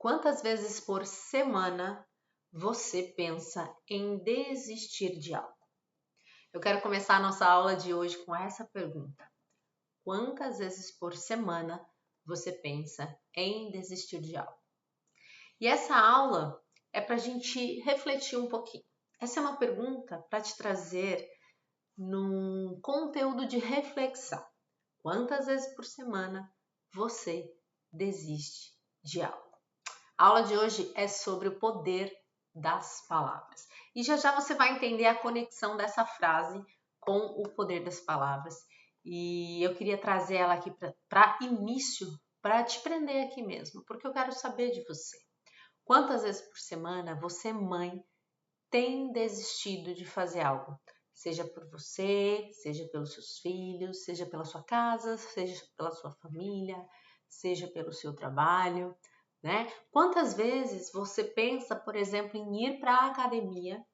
Quantas vezes por semana você pensa em desistir de algo? Eu quero começar a nossa aula de hoje com essa pergunta. Quantas vezes por semana você pensa em desistir de algo? E essa aula é para a gente refletir um pouquinho. Essa é uma pergunta para te trazer num conteúdo de reflexão. Quantas vezes por semana você desiste de algo? A aula de hoje é sobre o poder das palavras. E já já você vai entender a conexão dessa frase com o poder das palavras. E eu queria trazer ela aqui para início, para te prender aqui mesmo, porque eu quero saber de você. Quantas vezes por semana você, mãe, tem desistido de fazer algo? Seja por você, seja pelos seus filhos, seja pela sua casa, seja pela sua família, seja pelo seu trabalho, né? Quantas vezes você pensa, por exemplo, em ir para a academia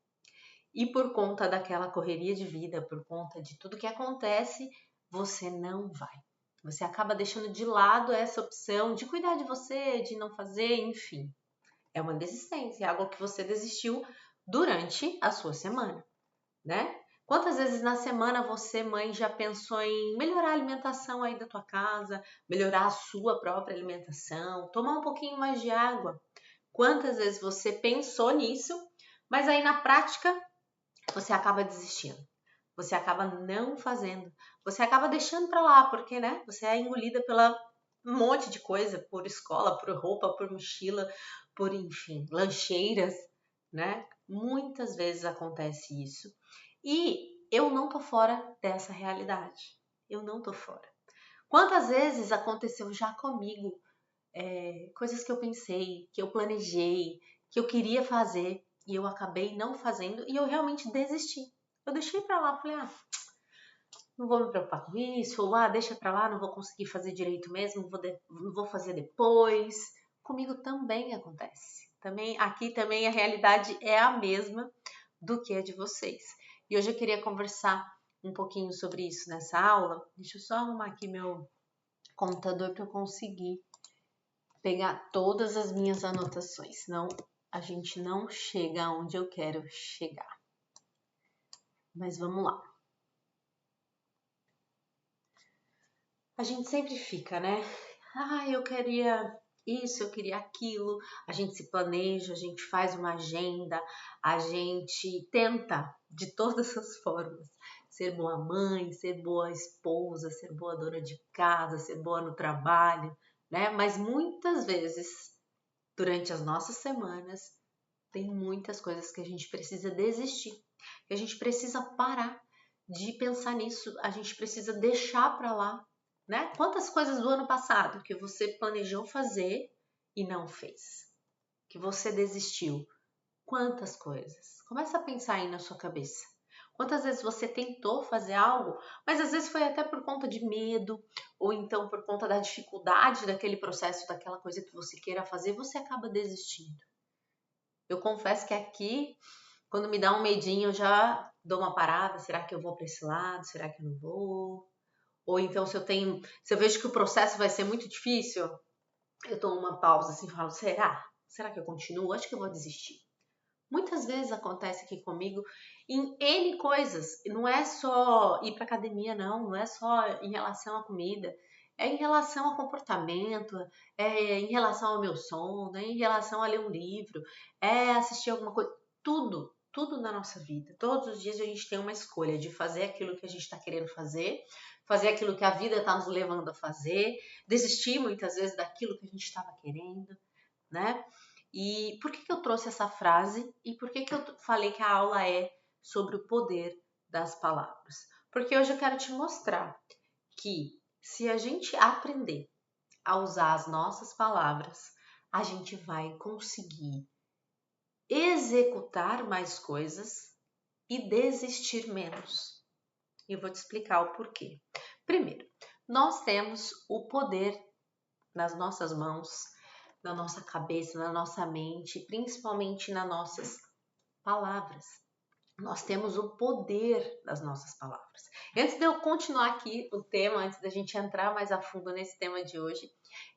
e por conta daquela correria de vida, por conta de tudo que acontece, você não vai. Você acaba deixando de lado essa opção de cuidar de você, de não fazer, enfim. É uma desistência, é algo que você desistiu durante a sua semana, né? Quantas vezes na semana você, mãe, já pensou em melhorar a alimentação aí da tua casa, melhorar a sua própria alimentação, tomar um pouquinho mais de água? Quantas vezes você pensou nisso, mas aí na prática você acaba desistindo? Você acaba não fazendo, você acaba deixando para lá, porque, né? Você é engolida pela um monte de coisa, por escola, por roupa, por mochila, por, enfim, lancheiras, né? Muitas vezes acontece isso. E eu não tô fora dessa realidade. Eu não tô fora. Quantas vezes aconteceu já comigo coisas que eu pensei, que eu planejei, que eu queria fazer e eu acabei não fazendo e eu realmente desisti. Eu deixei pra lá, falei, não vou me preocupar com isso, ou deixa pra lá, não vou conseguir fazer direito mesmo, não vou fazer depois. Comigo também acontece. Aqui também a realidade é a mesma do que a de vocês. E hoje eu queria conversar um pouquinho sobre isso nessa aula. Deixa eu só arrumar aqui meu computador para eu conseguir pegar todas as minhas anotações, senão a gente não chega aonde eu quero chegar. Mas vamos lá. A gente sempre fica, né? Eu queria isso, eu queria aquilo. A gente se planeja, a gente faz uma agenda, a gente tenta de todas as formas ser boa mãe, ser boa esposa, ser boa dona de casa, ser boa no trabalho, né? Mas muitas vezes, durante as nossas semanas, tem muitas coisas que a gente precisa desistir, que a gente precisa parar de pensar nisso, a gente precisa deixar para lá, né? Quantas coisas do ano passado que você planejou fazer e não fez? Que você desistiu? Quantas coisas? Começa a pensar aí na sua cabeça. Quantas vezes você tentou fazer algo, mas às vezes foi até por conta de medo, ou então por conta da dificuldade daquele processo, daquela coisa que você queira fazer, você acaba desistindo. Eu confesso que aqui, quando me dá um medinho, eu já dou uma parada. Será que eu vou para esse lado? Será que eu não vou? Ou então, se eu vejo que o processo vai ser muito difícil, eu tomo uma pausa assim e falo, será? Será que eu continuo? Acho que eu vou desistir. Muitas vezes acontece aqui comigo em N coisas. Não é só ir para academia, não é só em relação à comida. É em relação ao comportamento, é em relação ao meu sono, é em relação a ler um livro, é assistir alguma coisa. Tudo na nossa vida. Todos os dias a gente tem uma escolha de fazer aquilo que a gente está querendo fazer aquilo que a vida está nos levando a fazer, desistir muitas vezes daquilo que a gente estava querendo, né? E por que eu trouxe essa frase e por que eu falei que a aula é sobre o poder das palavras? Porque hoje eu quero te mostrar que se a gente aprender a usar as nossas palavras, a gente vai conseguir executar mais coisas e desistir menos. E eu vou te explicar o porquê. Primeiro, nós temos o poder nas nossas mãos, na nossa cabeça, na nossa mente, principalmente nas nossas palavras. nós temos o poder das nossas palavras. Antes de eu continuar aqui o tema, antes da gente entrar mais a fundo nesse tema de hoje,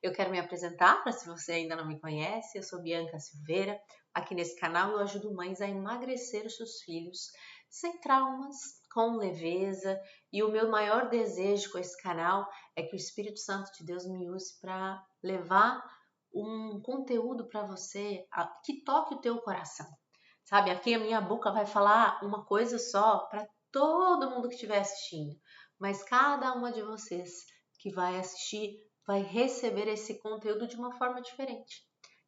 eu quero me apresentar, para se você ainda não me conhece, eu sou Bianca Silveira. Aqui nesse canal eu ajudo mães a emagrecer os seus filhos sem traumas, com leveza, e o meu maior desejo com esse canal é que o Espírito Santo de Deus me use para levar um conteúdo para você que toque o teu coração. Sabe, aqui a minha boca vai falar uma coisa só para todo mundo que estiver assistindo, mas cada uma de vocês que vai assistir vai receber esse conteúdo de uma forma diferente.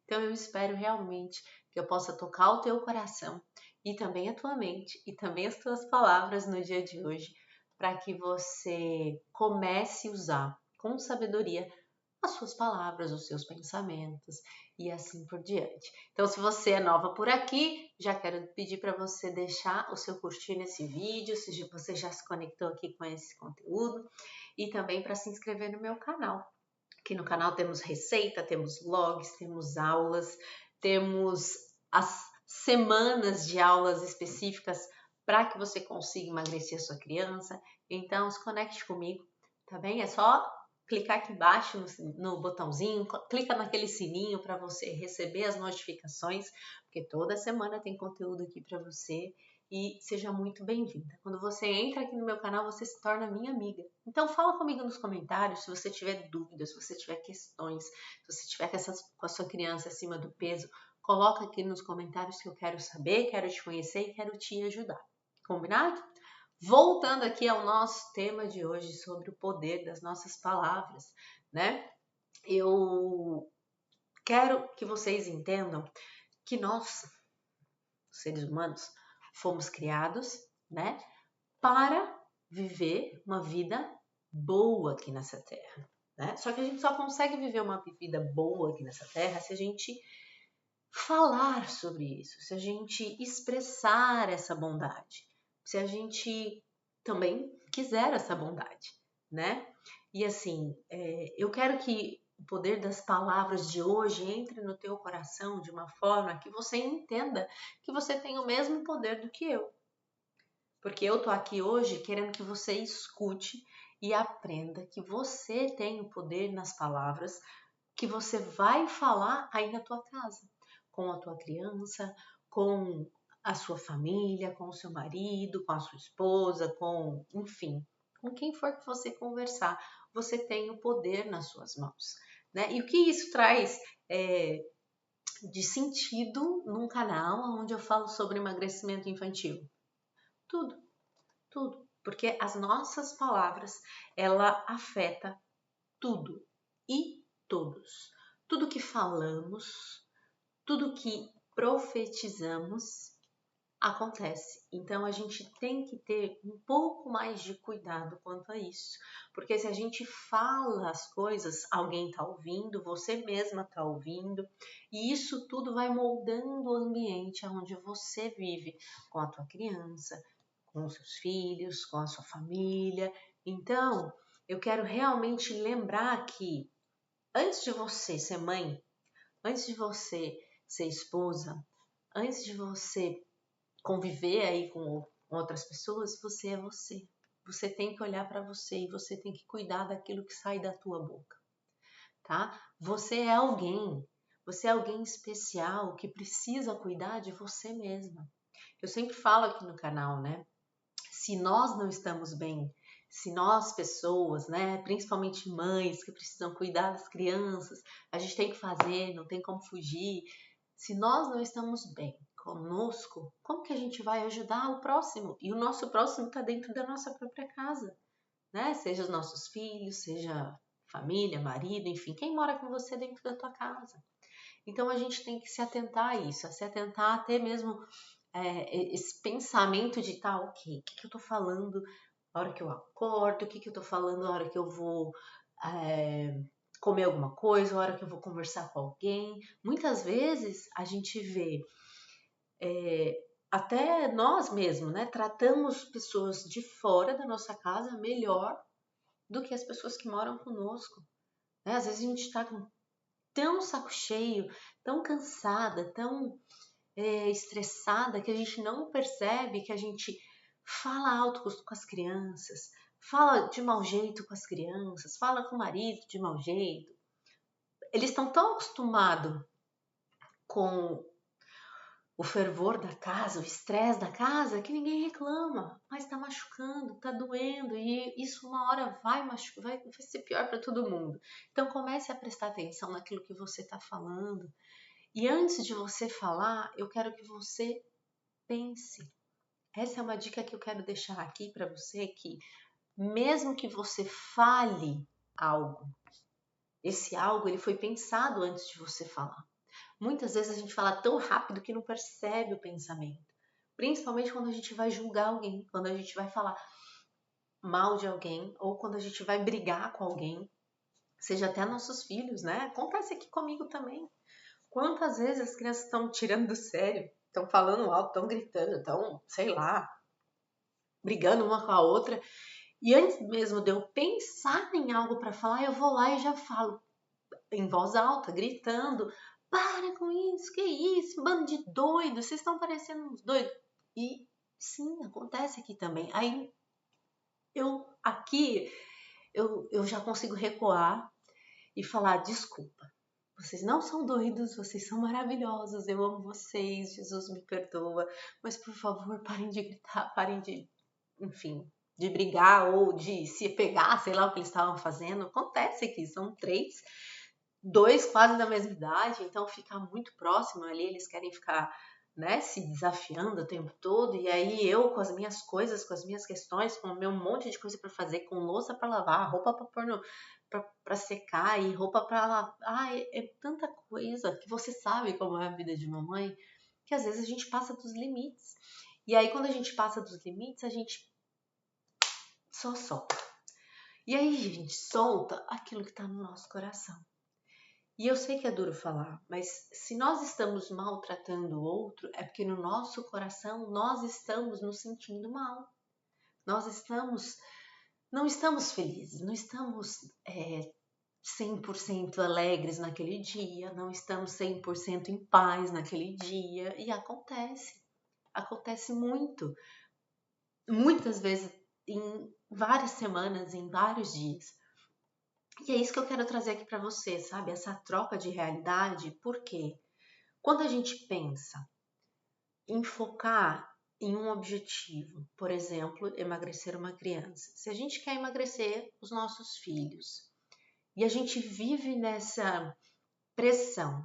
Então eu espero realmente que eu possa tocar o teu coração e também a tua mente e também as tuas palavras no dia de hoje, para que você comece a usar com sabedoria as suas palavras, os seus pensamentos e assim por diante. Então, se você é nova por aqui, já quero pedir para você deixar o seu curtir nesse vídeo, se você já se conectou aqui com esse conteúdo, e também para se inscrever no meu canal. Aqui no canal temos receita, temos vlogs, temos aulas, temos as semanas de aulas específicas para que você consiga emagrecer a sua criança. Então, se conecte comigo, tá bem? É só clicar aqui embaixo no botãozinho, clica naquele sininho para você receber as notificações, porque toda semana tem conteúdo aqui para você. E seja muito bem-vinda. Quando você entra aqui no meu canal, você se torna minha amiga. Então fala comigo nos comentários se você tiver dúvidas, se você tiver questões, se você tiver com a sua criança acima do peso, coloca aqui nos comentários que eu quero saber, quero te conhecer e quero te ajudar. Combinado? Voltando aqui ao nosso tema de hoje sobre o poder das nossas palavras, né? Eu quero que vocês entendam que nós, seres humanos, fomos criados, né, para viver uma vida boa aqui nessa terra, né? Só que a gente só consegue viver uma vida boa aqui nessa terra se a gente falar sobre isso, se a gente expressar essa bondade, se a gente também quiser essa bondade, né? E assim, eu quero que o poder das palavras de hoje entre no teu coração de uma forma que você entenda que você tem o mesmo poder do que eu. Porque eu tô aqui hoje querendo que você escute e aprenda que você tem o poder nas palavras que você vai falar aí na tua casa, com a tua criança, com a sua família, com o seu marido, com a sua esposa, enfim, com quem for que você conversar, você tem o poder nas suas mãos, né? E o que isso traz de sentido num canal onde eu falo sobre emagrecimento infantil? Tudo, tudo, porque as nossas palavras, ela afeta tudo e todos. Tudo que falamos, tudo que profetizamos acontece. Então a gente tem que ter um pouco mais de cuidado quanto a isso, porque se a gente fala as coisas, alguém está ouvindo, você mesma está ouvindo, e isso tudo vai moldando o ambiente onde você vive com a tua criança, com os seus filhos, com a sua família. Então, eu quero realmente lembrar que antes de você ser mãe, antes de você ser esposa, antes de você conviver aí com outras pessoas, você é você. Você tem que olhar para você e você tem que cuidar daquilo que sai da tua boca, tá? Você é alguém. Você é alguém especial que precisa cuidar de você mesma. Eu sempre falo aqui no canal, né? Se nós não estamos bem, se nós pessoas, né, principalmente mães que precisam cuidar das crianças, a gente tem que fazer, não tem como fugir. Se nós não estamos bem conosco, como que a gente vai ajudar o próximo? E o nosso próximo está dentro da nossa própria casa, né? Seja os nossos filhos, seja família, marido, enfim, quem mora com você dentro da tua casa. Então a gente tem que se atentar a isso, a se atentar a ter mesmo esse pensamento de tá, ok, o que eu tô falando na hora que eu acordo, o que eu tô falando na hora que eu vou comer alguma coisa, na hora que eu vou conversar com alguém. Muitas vezes a gente vê até nós mesmos, né? Tratamos pessoas de fora da nossa casa melhor do que as pessoas que moram conosco. Né? Às vezes a gente tá com tão saco cheio, tão cansada, tão estressada que a gente não percebe que a gente fala alto com as crianças, fala de mau jeito com as crianças, fala com o marido de mau jeito. Eles estão tão acostumados com o fervor da casa, o estresse da casa, que ninguém reclama, mas tá machucando, tá doendo, e isso uma hora vai machucar, vai ser pior para todo mundo. Então comece a prestar atenção naquilo que você está falando. E antes de você falar, eu quero que você pense. Essa é uma dica que eu quero deixar aqui para você, que mesmo que você fale algo, esse algo ele foi pensado antes de você falar. Muitas vezes a gente fala tão rápido que não percebe o pensamento. Principalmente quando a gente vai julgar alguém, quando a gente vai falar mal de alguém ou quando a gente vai brigar com alguém, seja até nossos filhos, né? Acontece aqui comigo também. Quantas vezes as crianças estão tirando do sério, estão falando alto, estão gritando, estão, sei lá, brigando uma com a outra. E antes mesmo de eu pensar em algo para falar, eu vou lá e já falo em voz alta, gritando: para com isso, que isso, bando de doidos, vocês estão parecendo uns doidos. E sim, acontece aqui também. Aí eu já consigo recuar e falar: desculpa, vocês não são doidos, vocês são maravilhosos, eu amo vocês, Jesus me perdoa, mas por favor parem de gritar, parem de, enfim, de brigar ou de se pegar, sei lá o que eles estavam fazendo. Acontece aqui, são dois quase da mesma idade, então fica muito próximo ali, eles querem ficar, né, se desafiando o tempo todo, e aí eu com as minhas coisas, com as minhas questões, com o meu monte de coisa para fazer, com louça para lavar, roupa para pôr para secar e roupa para lavar. É tanta coisa que você sabe como é a vida de mamãe, que às vezes a gente passa dos limites. E aí quando a gente passa dos limites, a gente só solta. E aí a gente solta aquilo que está no nosso coração. E eu sei que é duro falar, mas se nós estamos maltratando o outro, é porque no nosso coração nós estamos nos sentindo mal. Nós não estamos felizes, não estamos 100% alegres naquele dia, não estamos 100% em paz naquele dia. E acontece muito, muitas vezes, em várias semanas, em vários dias. E é isso que eu quero trazer aqui para você, sabe? Essa troca de realidade, porque quando a gente pensa em focar em um objetivo, por exemplo, emagrecer uma criança. Se a gente quer emagrecer os nossos filhos e a gente vive nessa pressão,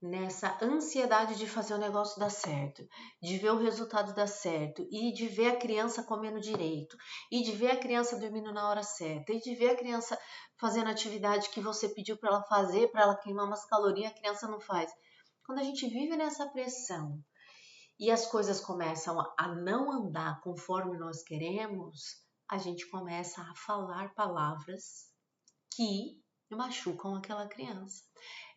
nessa ansiedade de fazer o negócio dar certo, de ver o resultado dar certo e de ver a criança comendo direito e de ver a criança dormindo na hora certa e de ver a criança fazendo a atividade que você pediu para ela fazer, para ela queimar umas calorias, a criança não faz. Quando a gente vive nessa pressão e as coisas começam a não andar conforme nós queremos, a gente começa a falar palavras que machucam aquela criança.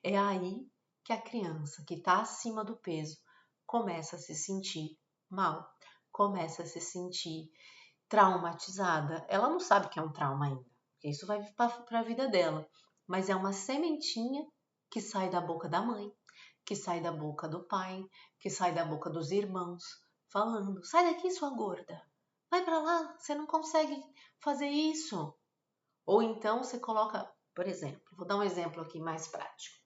É aí que a criança que está acima do peso começa a se sentir mal, começa a se sentir traumatizada. Ela não sabe que é um trauma ainda, porque isso vai para a vida dela, mas é uma sementinha que sai da boca da mãe, que sai da boca do pai, que sai da boca dos irmãos, falando: sai daqui, sua gorda, vai para lá, você não consegue fazer isso. Ou então você coloca, por exemplo, vou dar um exemplo aqui mais prático.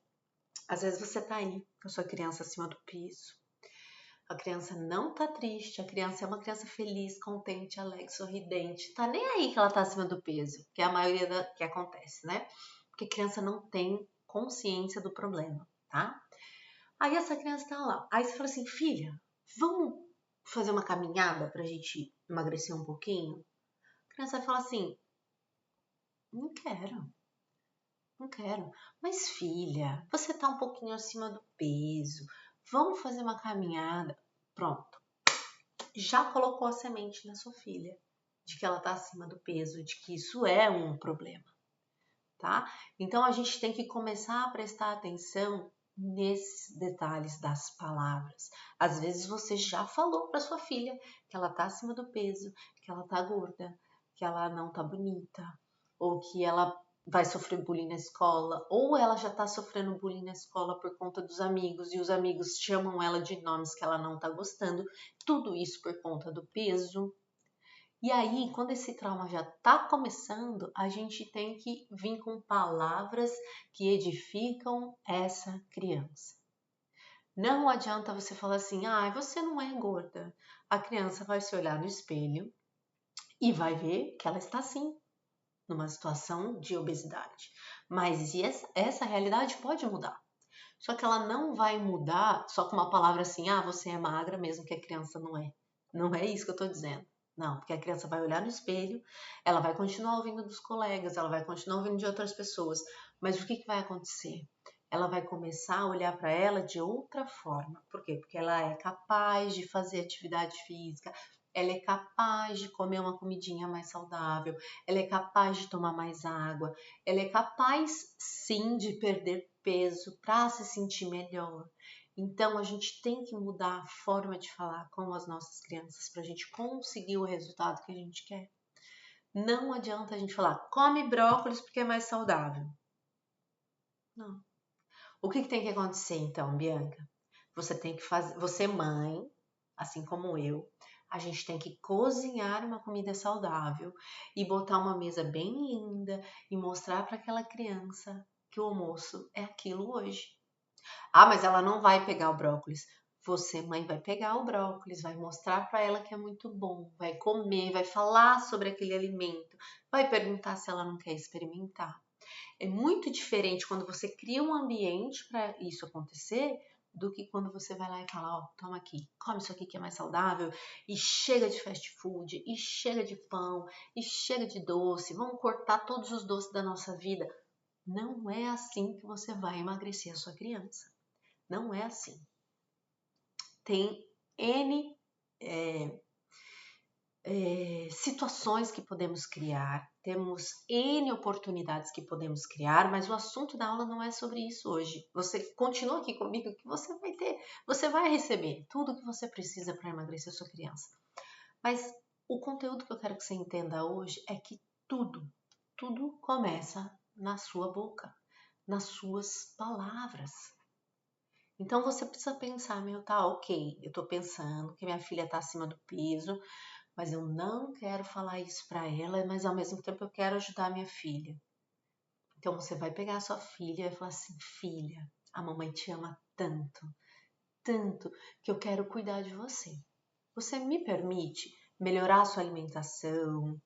Às vezes você tá aí com a sua criança acima do peso. A criança não tá triste, a criança é uma criança feliz, contente, alegre, sorridente. Tá nem aí que ela tá acima do peso, que é a maioria que acontece, né? Porque a criança não tem consciência do problema, tá? Aí essa criança tá lá. Aí você fala assim: filha, vamos fazer uma caminhada pra gente emagrecer um pouquinho? A criança vai falar assim: não quero. Não quero. Mas filha, você tá um pouquinho acima do peso. Vamos fazer uma caminhada. Pronto. Já colocou a semente na sua filha de que ela tá acima do peso, de que isso é um problema, tá? Então a gente tem que começar a prestar atenção nesses detalhes das palavras. Às vezes você já falou para sua filha que ela tá acima do peso, que ela tá gorda, que ela não tá bonita, ou que ela vai sofrer bullying na escola, ou ela já está sofrendo bullying na escola por conta dos amigos, e os amigos chamam ela de nomes que ela não está gostando, tudo isso por conta do peso. E aí, quando esse trauma já está começando, a gente tem que vir com palavras que edificam essa criança. Não adianta você falar assim, você não é gorda. A criança vai se olhar no espelho e vai ver que ela está assim, numa situação de obesidade. Mas essa realidade pode mudar. Só que ela não vai mudar só com uma palavra assim, você é magra mesmo que a criança não é. Não é isso que eu estou dizendo. Não, porque a criança vai olhar no espelho, ela vai continuar ouvindo dos colegas, ela vai continuar ouvindo de outras pessoas. Mas o que vai acontecer? Ela vai começar a olhar para ela de outra forma. Por quê? Porque ela é capaz de fazer atividade física, ela é capaz de comer uma comidinha mais saudável, ela é capaz de tomar mais água, ela é capaz sim de perder peso para se sentir melhor. Então a gente tem que mudar a forma de falar com as nossas crianças para a gente conseguir o resultado que a gente quer. Não adianta a gente falar, come brócolis porque é mais saudável. Não. O que tem que acontecer então, Bianca? Você tem que fazer, você mãe, assim como eu, a gente tem que cozinhar uma comida saudável e botar uma mesa bem linda e mostrar para aquela criança que o almoço é aquilo hoje. Mas ela não vai pegar o brócolis. Você, mãe, vai pegar o brócolis, vai mostrar para ela que é muito bom, vai comer, vai falar sobre aquele alimento, vai perguntar se ela não quer experimentar. É muito diferente quando você cria um ambiente para isso acontecer do que quando você vai lá e fala, toma aqui, come isso aqui que é mais saudável, e chega de fast food, e chega de pão, e chega de doce, vamos cortar todos os doces da nossa vida. Não é assim que você vai emagrecer a sua criança. Não é assim. Tem N situações que podemos criar, temos N oportunidades que podemos criar, mas o assunto da aula não é sobre isso hoje. Você continua aqui comigo que você vai ter, você vai receber tudo que você precisa para emagrecer a sua criança. Mas o conteúdo que eu quero que você entenda hoje é que tudo começa na sua boca, nas suas palavras. Então você precisa pensar, ok, eu tô pensando que minha filha tá acima do peso, mas eu não quero falar isso para ela, mas ao mesmo tempo eu quero ajudar a minha filha. Então você vai pegar a sua filha e falar assim, filha, a mamãe te ama tanto, tanto que eu quero cuidar de você. Você me permite melhorar a sua alimentação?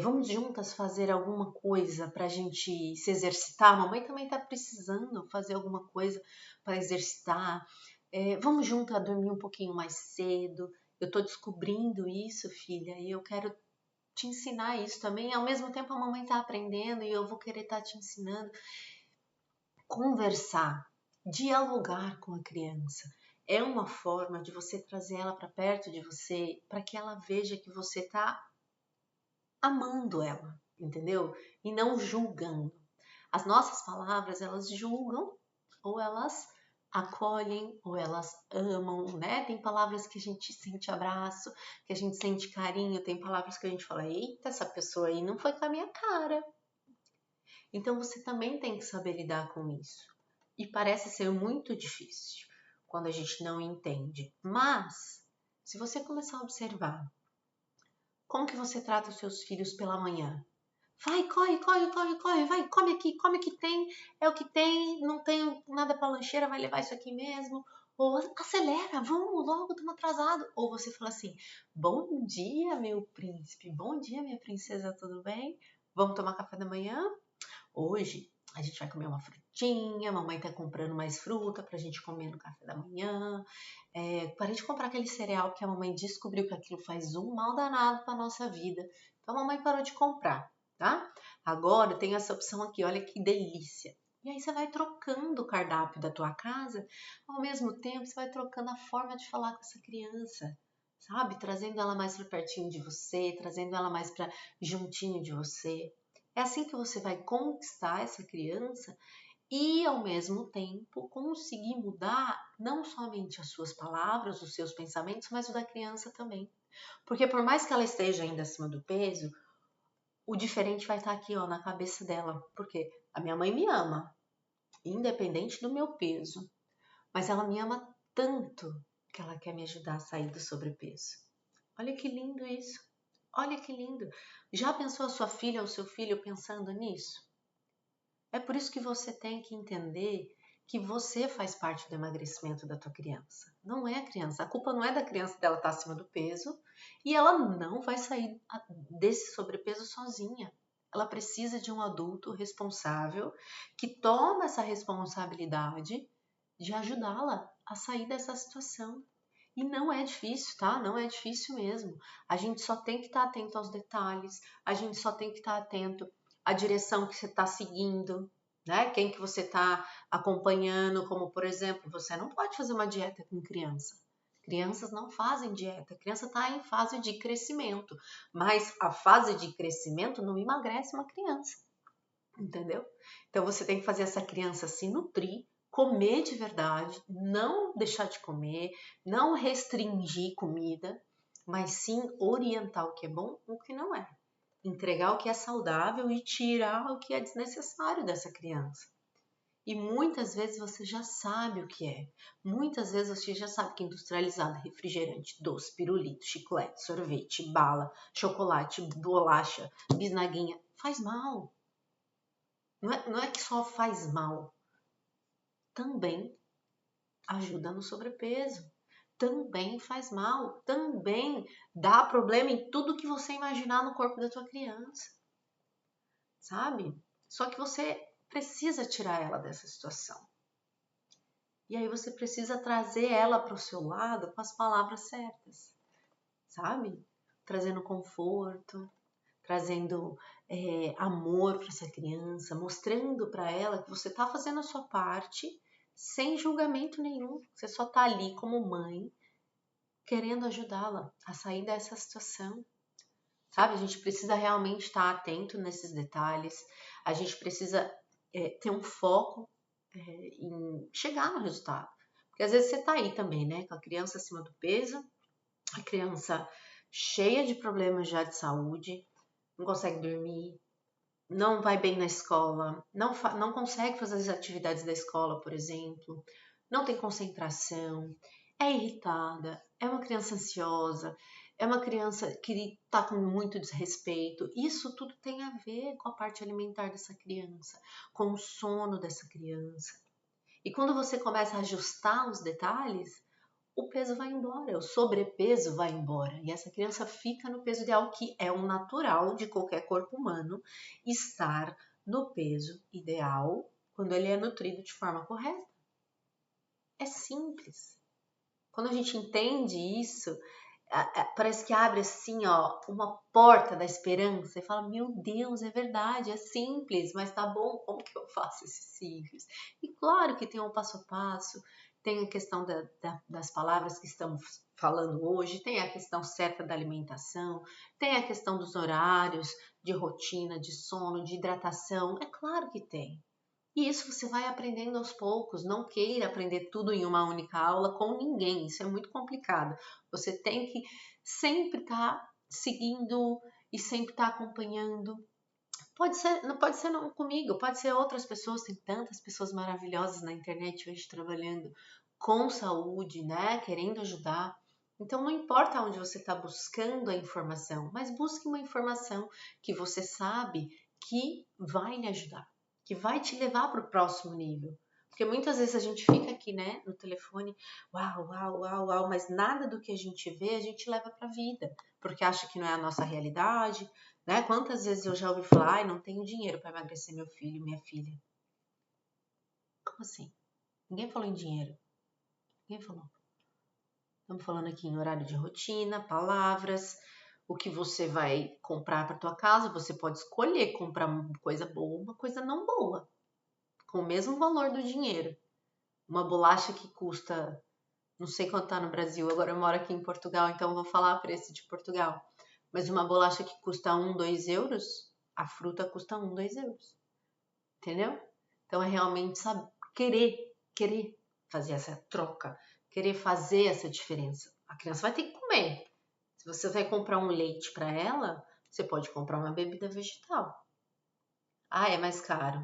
Vamos juntas fazer alguma coisa para a gente se exercitar? A mamãe também está precisando fazer alguma coisa para exercitar. Vamos juntas dormir um pouquinho mais cedo. Eu estou descobrindo isso, filha, e eu quero te ensinar isso também. Ao mesmo tempo, a mamãe está aprendendo e eu vou querer estar te ensinando. Conversar, dialogar com a criança é uma forma de você trazer ela para perto de você, para que ela veja que você está amando ela, entendeu? E não julgando. As nossas palavras, elas julgam ou elas acolhem ou elas amam, né? Tem palavras que a gente sente abraço, que a gente sente carinho, tem palavras que a gente fala, eita, essa pessoa aí não foi com a minha cara. Então você também tem que saber lidar com isso. E parece ser muito difícil quando a gente não entende. Mas, se você começar a observar como que você trata os seus filhos pela manhã, vai, corre, vai, come aqui, come o que tem, é o que tem, não tem nada para lancheira, vai levar isso aqui mesmo. Ou acelera, vamos logo, estamos atrasados. Ou você fala assim, bom dia, meu príncipe, bom dia, minha princesa, tudo bem? Vamos tomar café da manhã? Hoje a gente vai comer uma frutinha, a mamãe tá comprando mais fruta pra gente comer no café da manhã. Parei de comprar aquele cereal que a mamãe descobriu que aquilo faz um mal danado pra nossa vida. Então a mamãe parou de comprar, tá? Agora tem essa opção aqui, olha que delícia. E aí você vai trocando o cardápio da tua casa, ao mesmo tempo você vai trocando a forma de falar com essa criança, sabe? Trazendo ela mais para pertinho de você, trazendo ela mais para juntinho de você. É assim que você vai conquistar essa criança e, ao mesmo tempo, conseguir mudar não somente as suas palavras, os seus pensamentos, mas o da criança também. Porque por mais que ela esteja ainda acima do peso, o diferente vai estar aqui, ó, na cabeça dela. Porque a minha mãe me ama, independente do meu peso. Mas ela me ama tanto que ela quer me ajudar a sair do sobrepeso. Olha que lindo isso. Olha que lindo. Já pensou a sua filha ou seu filho pensando nisso? É por isso que você tem que entender que você faz parte do emagrecimento da tua criança. Não é a criança. A culpa não é da criança dela estar acima do peso e ela não vai sair desse sobrepeso sozinha. Ela precisa de um adulto responsável que toma essa responsabilidade de ajudá-la a sair dessa situação. E não é difícil, tá? Não é difícil mesmo. A gente só tem que estar atento aos detalhes, a gente só tem que estar atento à direção que você está seguindo, né? Quem que você está acompanhando, como por exemplo, você não pode fazer uma dieta com criança. Crianças não fazem dieta, a criança está em fase de crescimento, mas a fase de crescimento não emagrece uma criança, entendeu? Então você tem que fazer essa criança se nutrir, comer de verdade, não deixar de comer, não restringir comida, mas sim orientar o que é bom e o que não é. Entregar o que é saudável e tirar o que é desnecessário dessa criança. E muitas vezes você já sabe o que é. Muitas vezes você já sabe que industrializado, refrigerante, doce, pirulito, chiclete, sorvete, bala, chocolate, bolacha, bisnaguinha, faz mal. Não é que só faz mal, também ajuda no sobrepeso, também faz mal, também dá problema em tudo que você imaginar no corpo da tua criança, sabe? Só que você precisa tirar ela dessa situação. E aí você precisa trazer ela para o seu lado com as palavras certas, sabe? Trazendo conforto, trazendo amor para essa criança, mostrando para ela que você está fazendo a sua parte sem julgamento nenhum. Você só está ali como mãe, querendo ajudá-la a sair dessa situação. Sabe? A gente precisa realmente estar atento nesses detalhes. A gente precisa ter um foco em chegar no resultado. Porque às vezes você está aí também, né? Com a criança acima do peso, a criança cheia de problemas já de saúde, não consegue dormir, não vai bem na escola, não consegue fazer as atividades da escola, por exemplo, não tem concentração, é irritada, é uma criança ansiosa, é uma criança que está com muito desrespeito. Isso tudo tem a ver com a parte alimentar dessa criança, com o sono dessa criança. E quando você começa a ajustar os detalhes, o peso vai embora, o sobrepeso vai embora e essa criança fica no peso ideal, que é o natural de qualquer corpo humano, estar no peso ideal quando ele é nutrido de forma correta. É simples. Quando a gente entende isso, parece que abre assim, ó, uma porta da esperança e fala, meu Deus, é verdade, é simples, mas tá bom, como que eu faço esse simples? E claro que tem um passo a passo, tem a questão das palavras que estamos falando hoje, tem a questão certa da alimentação, tem a questão dos horários, de rotina, de sono, de hidratação, é claro que tem. E isso você vai aprendendo aos poucos. Não queira aprender tudo em uma única aula com ninguém. Isso é muito complicado. Você tem que sempre estar seguindo e sempre estar acompanhando. Não pode ser não comigo, pode ser outras pessoas. Tem tantas pessoas maravilhosas na internet hoje trabalhando com saúde, né? Querendo ajudar. Então não importa onde você está buscando a informação, mas busque uma informação que você sabe que vai lhe ajudar, que vai te levar para o próximo nível. Porque muitas vezes a gente fica aqui, né, no telefone, uau, uau, uau, uau, mas nada do que a gente vê a gente leva para a vida, porque acha que não é a nossa realidade, né? Quantas vezes eu já ouvi falar, ai, não tenho dinheiro para emagrecer meu filho, minha filha. Como assim? Ninguém falou em dinheiro. Ninguém falou. Estamos falando aqui em horário de rotina, palavras, o que você vai comprar para tua casa. Você pode escolher comprar uma coisa boa, uma coisa não boa, com o mesmo valor do dinheiro. Uma bolacha que custa, não sei quanto tá no Brasil, agora eu moro aqui em Portugal, então eu vou falar o preço de Portugal. Mas uma bolacha que custa 1, 2 euros, a fruta custa 1, 2 euros. Entendeu? Então é realmente saber, querer fazer essa troca, querer fazer essa diferença. A criança vai ter que comer. Se você vai comprar um leite para ela, Você pode comprar uma bebida vegetal. Ah, é mais caro.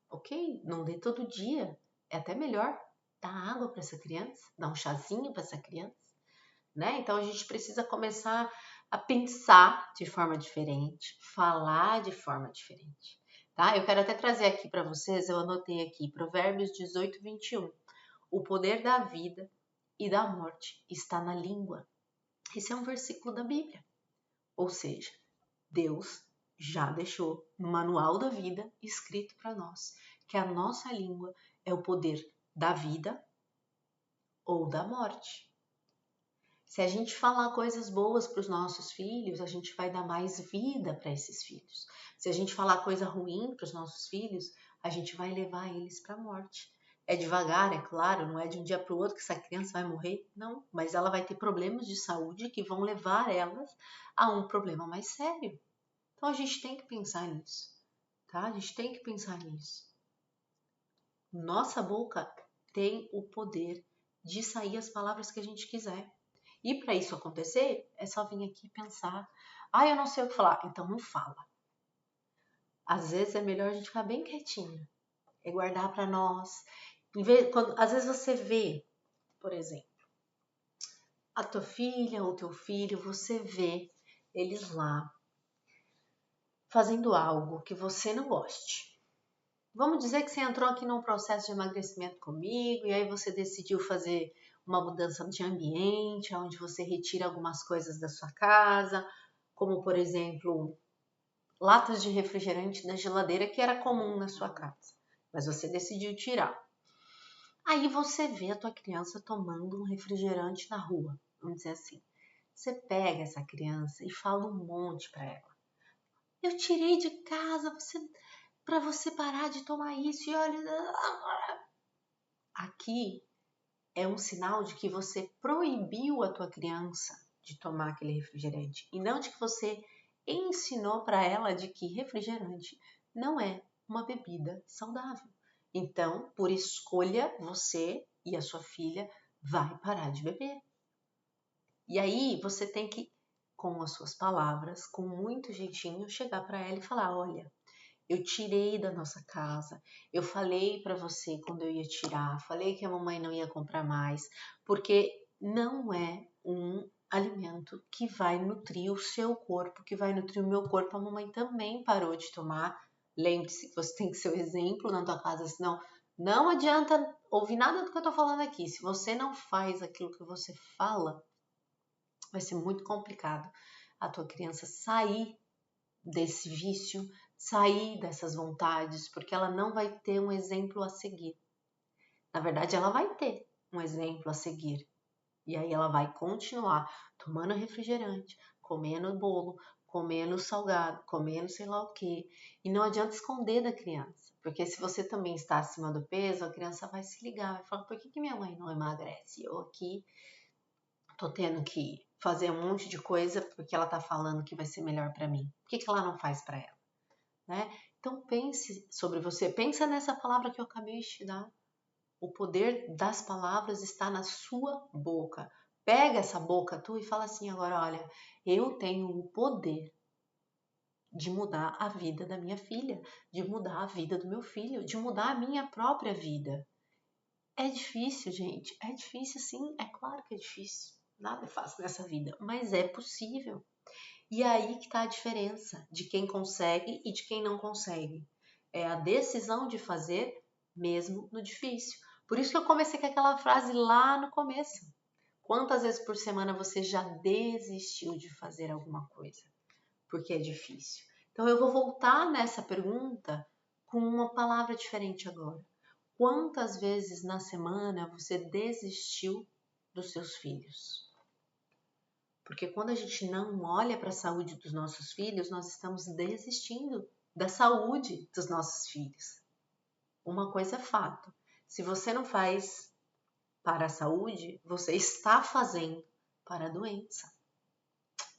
Ok, não dê todo dia. É até melhor dar água para essa criança, dar um chazinho para essa criança, né? Então a gente precisa começar a pensar de forma diferente, falar de forma diferente, tá? Eu quero até trazer aqui para vocês, eu anotei aqui, Provérbios 18, 21. O poder da vida e da morte está na língua. Esse é um versículo da Bíblia. Ou seja, Deus já deixou no manual da vida escrito para nós que a nossa língua é o poder da vida ou da morte. Se a gente falar coisas boas para os nossos filhos, a gente vai dar mais vida para esses filhos. Se a gente falar coisa ruim para os nossos filhos, a gente vai levar eles para a morte. É devagar, é claro, não é de um dia para o outro que essa criança vai morrer, não, mas ela vai ter problemas de saúde que vão levar elas a um problema mais sério. Então a gente tem que pensar nisso, tá? A gente tem que pensar nisso. Nossa boca tem o poder de sair as palavras que a gente quiser. E para isso acontecer, é só vir aqui pensar. Ah, eu não sei o que falar. Então não fala. Às vezes é melhor a gente ficar bem quietinho. É guardar para nós. Às vezes você vê, por exemplo, a tua filha ou teu filho, você vê eles lá fazendo algo que você não goste. Vamos dizer que você entrou aqui num processo de emagrecimento comigo e aí você decidiu fazer uma mudança de ambiente, onde você retira algumas coisas da sua casa, como por exemplo, latas de refrigerante da geladeira que era comum na sua casa, mas você decidiu tirar. Aí você vê a tua criança tomando um refrigerante na rua, vamos dizer assim. Você pega essa criança e fala um monte para ela. Eu tirei de casa para você parar de tomar isso e olha, aqui é um sinal de que você proibiu a tua criança de tomar aquele refrigerante e não de que você ensinou para ela de que refrigerante não é uma bebida saudável. Então, por escolha, você e a sua filha vai parar de beber. E aí você tem que, com as suas palavras, com muito jeitinho, chegar para ela e falar: olha, eu tirei da nossa casa, eu falei para você quando eu ia tirar, falei que a mamãe não ia comprar mais, porque não é um alimento que vai nutrir o seu corpo, que vai nutrir o meu corpo. A mamãe também parou de tomar. Lembre-se que você tem que ser o exemplo na tua casa, senão não adianta ouvir nada do que eu tô falando aqui. Se você não faz aquilo que você fala, vai ser muito complicado a tua criança sair desse vício, sair dessas vontades, porque ela não vai ter um exemplo a seguir. Na verdade, ela vai ter um exemplo a seguir. E aí ela vai continuar tomando refrigerante, comendo bolo, comendo salgado, comendo sei lá o quê. E não adianta esconder da criança, porque se você também está acima do peso, a criança vai se ligar, vai falar: por que minha mãe não emagrece? Eu aqui tô tendo que fazer um monte de coisa porque ela tá falando que vai ser melhor para mim. Por que ela não faz para ela? Né? Então pense sobre você, pensa nessa palavra que eu acabei de te dar. O poder das palavras está na sua boca. Pega essa boca tua e fala assim agora: olha, eu tenho o poder de mudar a vida da minha filha, de mudar a vida do meu filho, de mudar a minha própria vida. É difícil, gente, é difícil sim, é claro que é difícil. Nada é fácil nessa vida, mas é possível. E é aí que está a diferença de quem consegue e de quem não consegue. É a decisão de fazer mesmo no difícil. Por isso que eu comecei com aquela frase lá no começo. Quantas vezes por semana você já desistiu de fazer alguma coisa? Porque é difícil. Então eu vou voltar nessa pergunta com uma palavra diferente agora. Quantas vezes na semana você desistiu dos seus filhos? Porque quando a gente não olha para a saúde dos nossos filhos, nós estamos desistindo da saúde dos nossos filhos. Uma coisa é fato: se você não faz para a saúde, você está fazendo para a doença.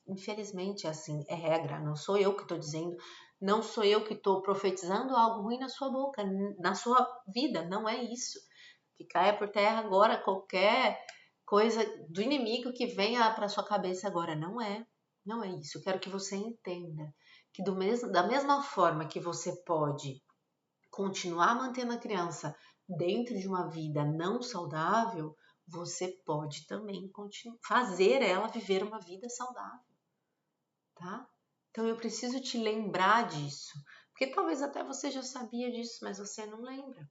Infelizmente é assim, é regra. Não sou eu que estou dizendo, não sou eu que estou profetizando algo ruim na sua boca, na sua vida. Não é isso. Que caia por terra agora qualquer coisa do inimigo que venha para sua cabeça agora. Não é. Não é isso. Eu quero que você entenda que da mesma forma que você pode continuar mantendo a criança dentro de uma vida não saudável, você pode também fazer ela viver uma vida saudável, tá? Então eu preciso te lembrar disso, porque talvez até você já sabia disso, mas você não lembra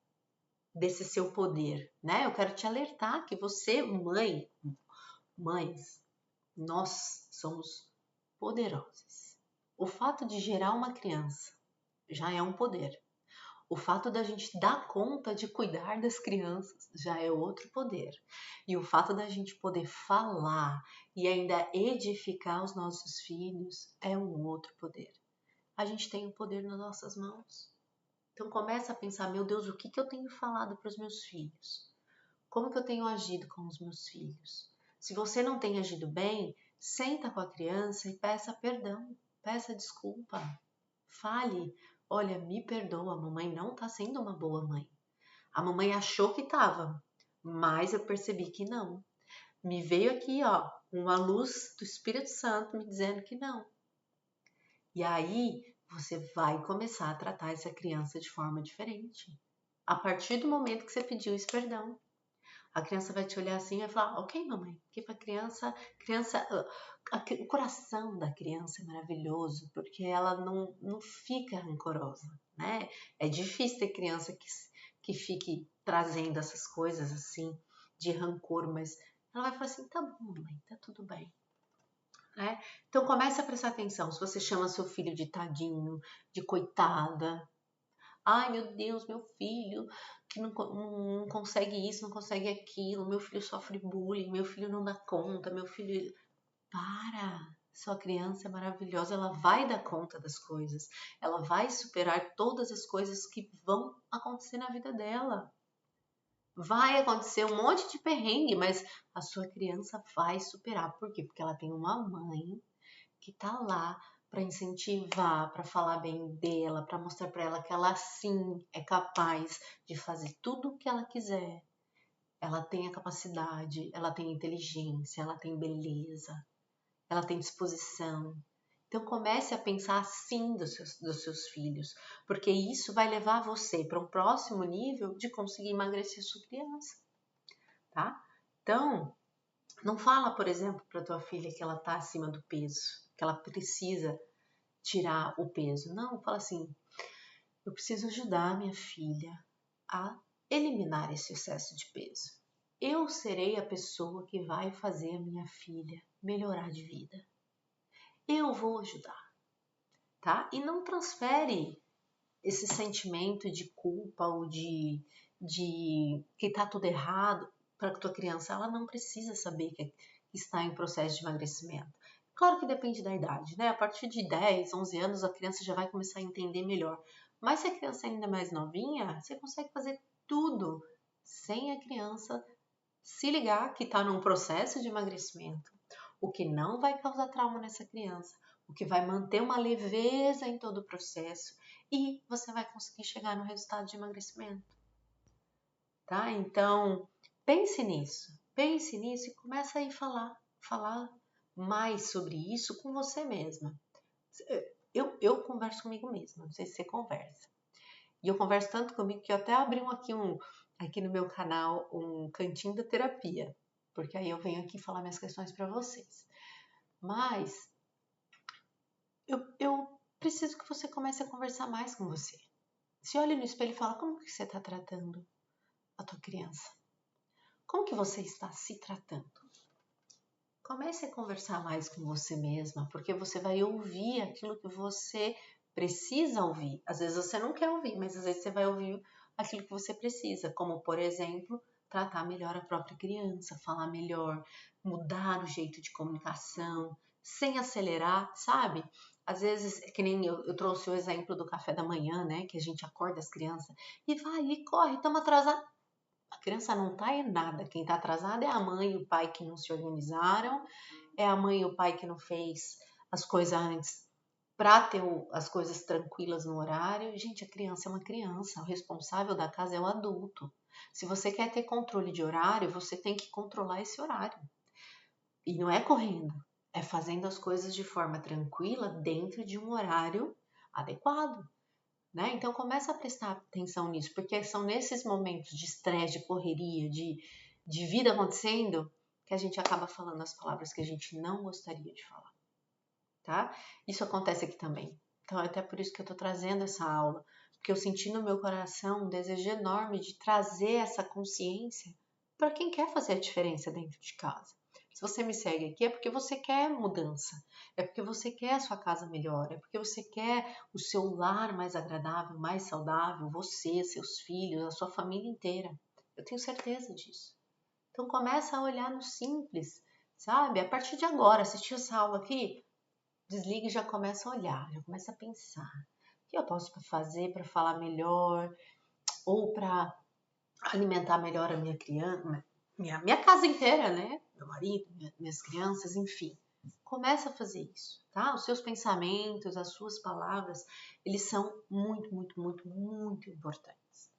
desse seu poder, né? Eu quero te alertar que você, mães, nós somos poderosas. O fato de gerar uma criança já é um poder. O fato da gente dar conta de cuidar das crianças já é outro poder. E o fato da gente poder falar e ainda edificar os nossos filhos é um outro poder. A gente tem o poder nas nossas mãos. Então começa a pensar, meu Deus, o que eu tenho falado para os meus filhos? Como que eu tenho agido com os meus filhos? Se você não tem agido bem, senta com a criança e peça perdão, peça desculpa. Fale, olha, me perdoa, a mamãe não está sendo uma boa mãe. A mamãe achou que estava, mas eu percebi que não. Me veio aqui, ó, uma luz do Espírito Santo me dizendo que não. E aí você vai começar a tratar essa criança de forma diferente. A partir do momento que você pediu esse perdão. A criança vai te olhar assim e vai falar, ok, mamãe, porque para o coração da criança é maravilhoso, porque ela não fica rancorosa, né? É difícil ter criança que fique trazendo essas coisas assim, de rancor, mas ela vai falar assim, tá bom, mamãe, tá tudo bem. Né? Então comece a prestar atenção, se você chama seu filho de tadinho, de coitada, ai, meu Deus, meu filho que não consegue isso, não consegue aquilo, meu filho sofre bullying, meu filho não dá conta, meu filho. Para! Sua criança é maravilhosa, ela vai dar conta das coisas, ela vai superar todas as coisas que vão acontecer na vida dela. Vai acontecer um monte de perrengue, mas a sua criança vai superar. Por quê? Porque ela tem uma mãe que tá lá para incentivar, para falar bem dela, para mostrar para ela que ela sim é capaz de fazer tudo o que ela quiser. Ela tem a capacidade, ela tem inteligência, ela tem beleza, ela tem disposição. Então comece a pensar assim dos seus filhos, porque isso vai levar você para um próximo nível de conseguir emagrecer sua criança, tá? Então, não fala, por exemplo, para tua filha que ela está acima do peso, que ela precisa tirar o peso. Não, fala assim: eu preciso ajudar minha filha a eliminar esse excesso de peso. Eu serei a pessoa que vai fazer a minha filha melhorar de vida. Eu vou ajudar, tá? E não transfere esse sentimento de culpa ou de que tá tudo errado para a tua criança. Ela não precisa saber que está em processo de emagrecimento. Claro que depende da idade, né? A partir de 10, 11 anos, a criança já vai começar a entender melhor. Mas se a criança ainda é mais novinha, você consegue fazer tudo sem a criança se ligar que está num processo de emagrecimento. O que não vai causar trauma nessa criança, o que vai manter uma leveza em todo o processo e você vai conseguir chegar no resultado de emagrecimento, tá? Então, pense nisso e começa aí falar mais sobre isso com você mesma. Eu converso comigo mesma, não sei se você conversa. E eu converso tanto comigo que eu até abri aqui no meu canal um cantinho da terapia, porque aí eu venho aqui falar minhas questões para vocês. Mas eu preciso que você comece a conversar mais com você. Se olha no espelho e fala, como que você está tratando a tua criança? Como que você está se tratando? Comece a conversar mais com você mesma, porque você vai ouvir aquilo que você precisa ouvir. Às vezes você não quer ouvir, mas às vezes você vai ouvir aquilo que você precisa, como, por exemplo, tratar melhor a própria criança, falar melhor, mudar o jeito de comunicação, sem acelerar, sabe? Às vezes, é que nem eu trouxe o exemplo do café da manhã, né? Que a gente acorda as crianças e vai e corre, estamos atrasados. A criança não está em nada. Quem está atrasado é a mãe e o pai que não se organizaram, é a mãe e o pai que não fez as coisas antes para ter as coisas tranquilas no horário. Gente, a criança é uma criança, o responsável da casa é o adulto. Se você quer ter controle de horário, você tem que controlar esse horário. E não é correndo, É fazendo as coisas de forma tranquila dentro de um horário adequado, né? Então começa a prestar atenção nisso, porque são nesses momentos de estresse, de correria, de vida acontecendo, que a gente acaba falando as palavras que a gente não gostaria de falar, tá? Isso acontece aqui também. Então é até por isso que eu tô trazendo essa aula, porque eu senti no meu coração um desejo enorme de trazer essa consciência para quem quer fazer a diferença dentro de casa. Se você me segue aqui é porque você quer mudança, é porque você quer a sua casa melhor, é porque você quer o seu lar mais agradável, mais saudável, você, seus filhos, a sua família inteira. Eu tenho certeza disso. Então começa a olhar no simples, sabe? A partir de agora, assistir essa aula aqui, desliga e já começa a olhar, já começa a pensar. O que eu posso fazer para falar melhor ou para alimentar melhor a minha criança, minha casa inteira, né? Meu marido, minhas crianças, enfim. Começa a fazer isso, tá? Os seus pensamentos, as suas palavras, eles são muito, muito, muito, muito importantes.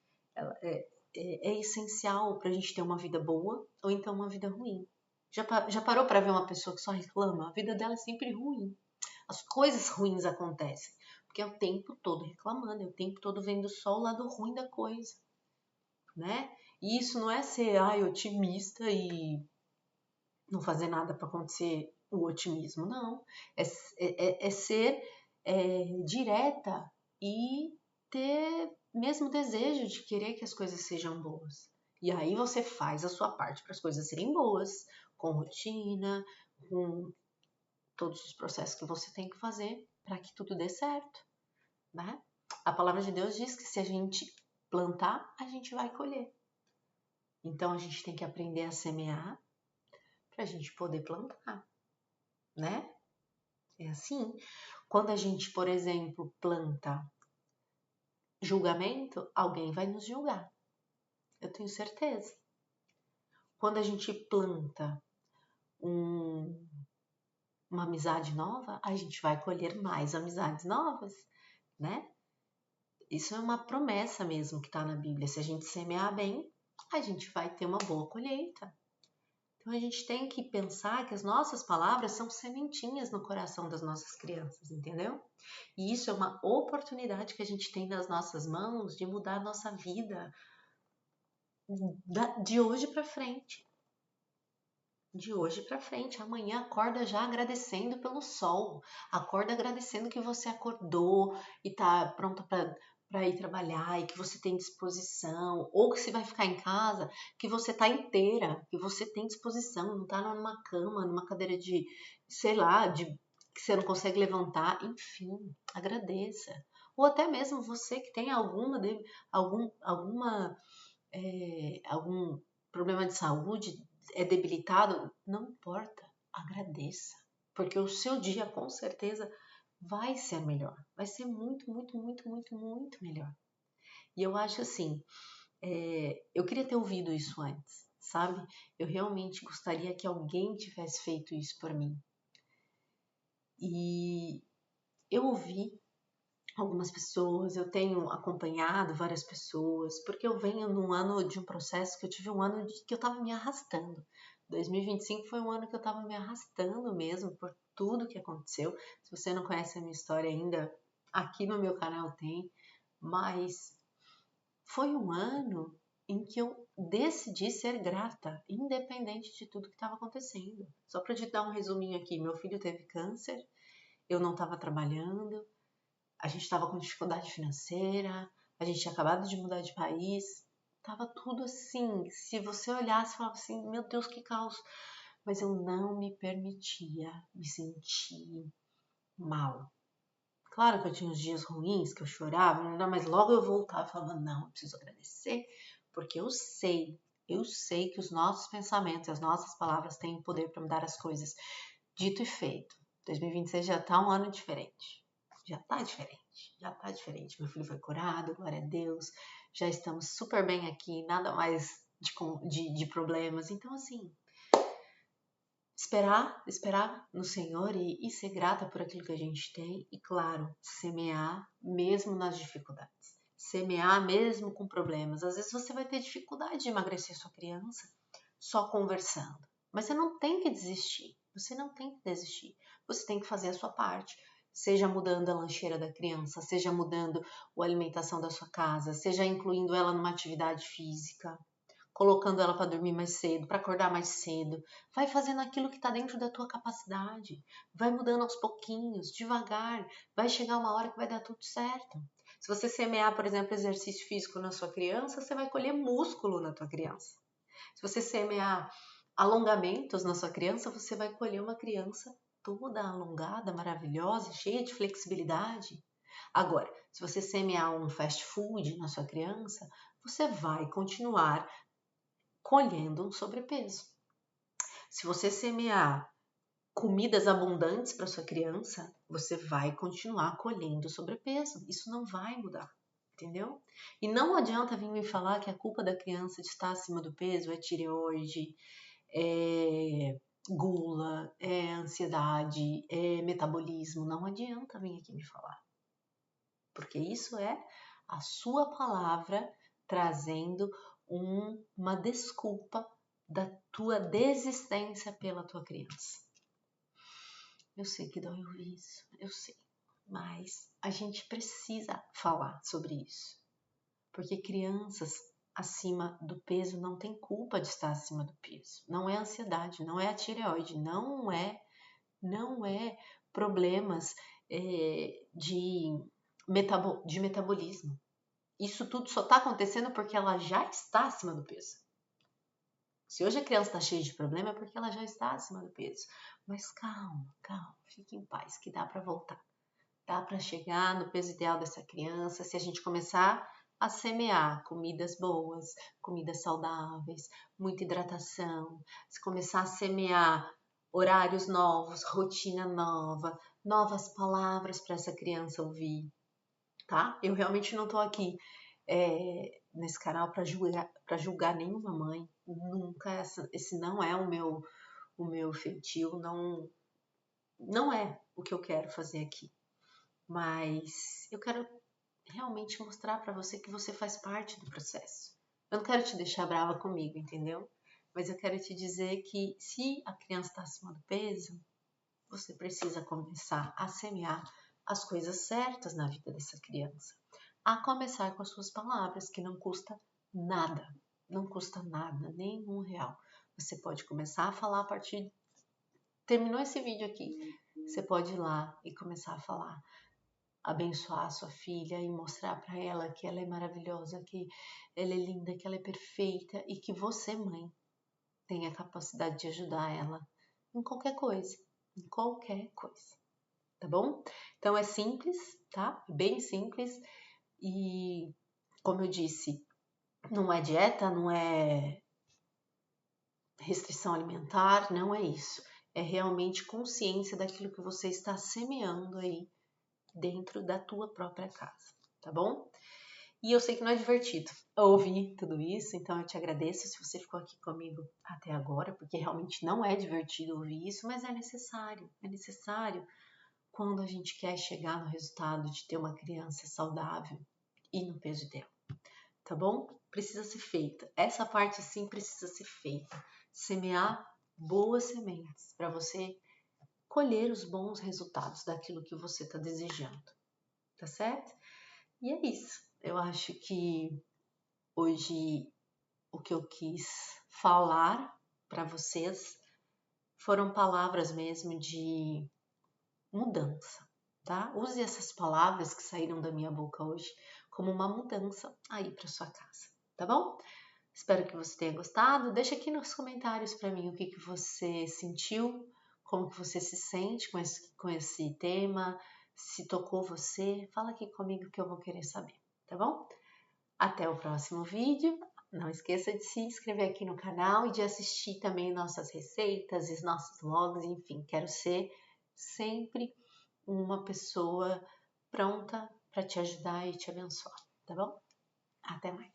É essencial para a gente ter uma vida boa ou então uma vida ruim. Já parou para ver uma pessoa que só reclama? A vida dela é sempre ruim. As coisas ruins acontecem, porque é o tempo todo reclamando, é o tempo todo vendo só o lado ruim da coisa, né? E isso não é ser otimista e não fazer nada para acontecer o otimismo, não. É ser direta e ter mesmo desejo de querer que as coisas sejam boas. E aí você faz a sua parte para as coisas serem boas, com rotina, com todos os processos que você tem que fazer para que tudo dê certo, né? A palavra de Deus diz que se a gente plantar, a gente vai colher. Então a gente tem que aprender a semear para a gente poder plantar, né? É assim. Quando a gente, por exemplo, planta julgamento, alguém vai nos julgar. Eu tenho certeza. Quando a gente planta uma amizade nova, a gente vai colher mais amizades novas, né? Isso é uma promessa mesmo que está na Bíblia. Se a gente semear bem, a gente vai ter uma boa colheita. Então a gente tem que pensar que as nossas palavras são sementinhas no coração das nossas crianças, entendeu? E isso é uma oportunidade que a gente tem nas nossas mãos de mudar a nossa vida de hoje para frente. De hoje para frente, amanhã acorda já agradecendo pelo sol, acorda agradecendo que você acordou e tá pronta para ir trabalhar e que você tem disposição, ou que se vai ficar em casa, que você tá inteira, que você tem disposição, não tá numa cama, numa cadeira de, sei lá, de que você não consegue levantar, enfim, agradeça. Ou até mesmo você que tem algum problema de saúde, é debilitado, não importa, agradeça, porque o seu dia com certeza vai ser melhor, vai ser muito, muito, muito, muito, muito melhor. E eu acho assim, eu queria ter ouvido isso antes, sabe? Eu realmente gostaria que alguém tivesse feito isso por mim. E eu ouvi algumas pessoas, eu tenho acompanhado várias pessoas, porque eu venho num ano de um processo que eu tive um ano que eu estava me arrastando. 2025 foi um ano que eu estava me arrastando mesmo por tudo que aconteceu. Se você não conhece a minha história ainda, aqui no meu canal tem, mas foi um ano em que eu decidi ser grata, independente de tudo que estava acontecendo. Só para te dar um resuminho aqui, meu filho teve câncer, eu não estava trabalhando, a gente estava com dificuldade financeira, a gente tinha acabado de mudar de país, tava tudo assim. Se você olhasse e falava assim, meu Deus, que caos. Mas eu não me permitia me sentir mal. Claro que eu tinha uns dias ruins, que eu chorava, mas logo eu voltava e falava, não, eu preciso agradecer, porque eu sei que os nossos pensamentos, as nossas palavras têm o poder para mudar as coisas. Dito e feito, 2026 já está um ano diferente. Já está diferente, já está diferente. Meu filho foi curado, glória a Deus. Já estamos super bem aqui, nada mais de problemas. Então, assim, esperar no Senhor e ser grata por aquilo que a gente tem. E, claro, semear mesmo nas dificuldades. Semear mesmo com problemas. Às vezes você vai ter dificuldade de emagrecer sua criança só conversando. Mas você não tem que desistir. Você não tem que desistir. Você tem que fazer a sua parte. Seja mudando a lancheira da criança, seja mudando a alimentação da sua casa, seja incluindo ela numa atividade física, colocando ela para dormir mais cedo, para acordar mais cedo. Vai fazendo aquilo que está dentro da tua capacidade. Vai mudando aos pouquinhos, devagar. Vai chegar uma hora que vai dar tudo certo. Se você semear, por exemplo, exercício físico na sua criança, você vai colher músculo na tua criança. Se você semear alongamentos na sua criança, você vai colher uma criança toda alongada, maravilhosa, cheia de flexibilidade. Agora, se você semear um fast food na sua criança, você vai continuar colhendo um sobrepeso. Se você semear comidas abundantes para sua criança, você vai continuar colhendo sobrepeso. Isso não vai mudar, entendeu? E não adianta vir me falar que a culpa da criança de estar acima do peso é tireoide, é gula, é ansiedade, é metabolismo. Não adianta vir aqui me falar. Porque isso é a sua palavra trazendo uma desculpa da tua desistência pela tua criança. Eu sei que dói ouvir isso, eu sei, mas a gente precisa falar sobre isso, porque crianças acima do peso não têm culpa de estar acima do peso. Não é ansiedade, não é a tireoide, não é problemas de metabolismo. Isso tudo só está acontecendo porque ela já está acima do peso. Se hoje a criança está cheia de problema é porque ela já está acima do peso. Mas calma, fique em paz, que dá para voltar. Dá para chegar no peso ideal dessa criança se a gente começar a semear comidas boas, comidas saudáveis, muita hidratação, se começar a semear horários novos, rotina nova, novas palavras para essa criança ouvir, tá? Eu realmente não estou aqui nesse canal para julgar nenhuma mãe, nunca. Esse não é o meu feitio, não é o que eu quero fazer aqui. Mas eu quero realmente mostrar para você que você faz parte do processo. Eu não quero te deixar brava comigo, entendeu? Mas eu quero te dizer que se a criança está acima do peso, você precisa começar a semear as coisas certas na vida dessa criança. A começar com as suas palavras, que não custa nada. Não custa nada, nem R$1. Você pode começar a falar a partir... Terminou esse vídeo aqui, você pode ir lá e começar a falar. Abençoar a sua filha e mostrar para ela que ela é maravilhosa, que ela é linda, que ela é perfeita e que você, mãe, tem a capacidade de ajudar ela em qualquer coisa, tá bom? Então é simples, tá? Bem simples e, como eu disse, não é dieta, não é restrição alimentar, não é isso. É realmente consciência daquilo que você está semeando aí dentro da tua própria casa, tá bom? E eu sei que não é divertido ouvir tudo isso, então eu te agradeço se você ficou aqui comigo até agora, porque realmente não é divertido ouvir isso, mas é necessário. É necessário quando a gente quer chegar no resultado de ter uma criança saudável e no peso ideal, tá bom? Precisa ser feita. Essa parte sim precisa ser feita. Semear boas sementes para você colher os bons resultados daquilo que você está desejando, tá certo? E é isso. Eu acho que hoje o que eu quis falar para vocês foram palavras mesmo de mudança, tá? Use essas palavras que saíram da minha boca hoje como uma mudança aí para sua casa, tá bom? Espero que você tenha gostado. Deixa aqui nos comentários para mim o que você sentiu, como que você se sente com esse tema, se tocou você. Fala aqui comigo que eu vou querer saber, tá bom? Até o próximo vídeo. Não esqueça de se inscrever aqui no canal e de assistir também nossas receitas e nossos vlogs. Enfim, quero ser sempre uma pessoa pronta para te ajudar e te abençoar, tá bom? Até mais!